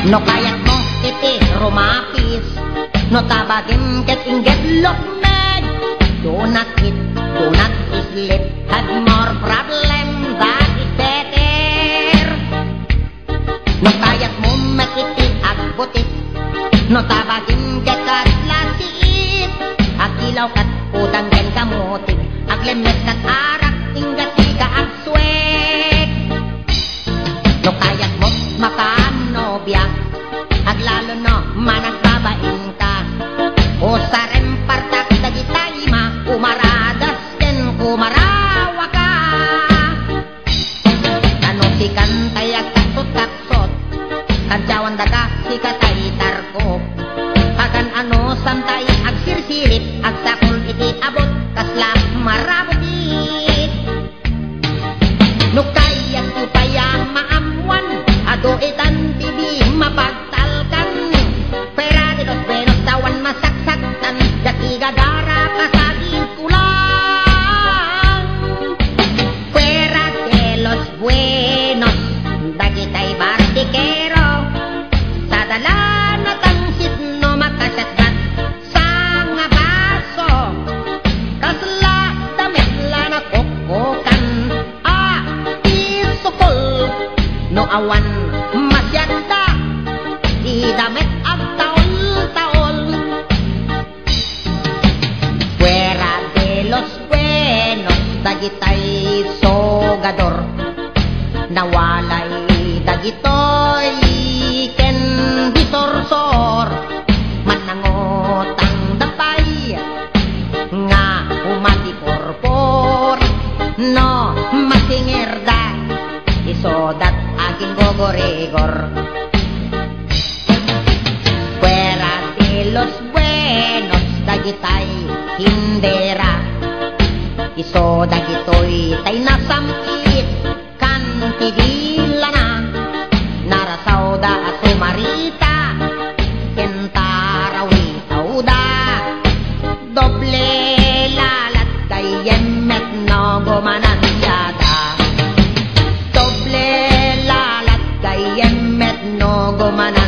No kayat mo iti rumapis, no tabagin ket inget lokmed. Do not sleep, had more problem that is better. No kayat mo makiti agbutit, no tabagin ket katlasiit. Agilaw kat udang ken kamutik, aglemet kat arak ingat ika agswek. No kayat mo makanobya, aglalo no managbabain ka. O sarem partak dagitay ma, umaradas den kumarawa ka. Ano si kantay agtaksot-taksot, kadyawan daga si katay tarkop. Kagan ano santay agsirsirip, agsakol iti abot kasla marabutit. No kayat upaya maamwan, ado itan bibi mapagtalkan. Pera de los buenos tawan masaksaktan, dati gagara kasagin kulang. Pera de los buenos, dagitay bartikero, sa dalan at ang sitno makasatbat sa nga baso. Kasla damit la na kokokan, isukol no awan masyanda, di damit at taol-taol. Fuera de los buenos, dagitay sogador, nawalay dagitoy ken disorsor. Manangotang dapay nga umati porpor, no masingerda isodat aging gogoregor. Fuera de los buenos, dagitay hindera, iso dagitoy tay nasamit kan tidila na. Narasawda at sumarita, kentarawi tauda, doble lalat kayemet no gumanansyada. Doble lalat kayemet no gumanansyada.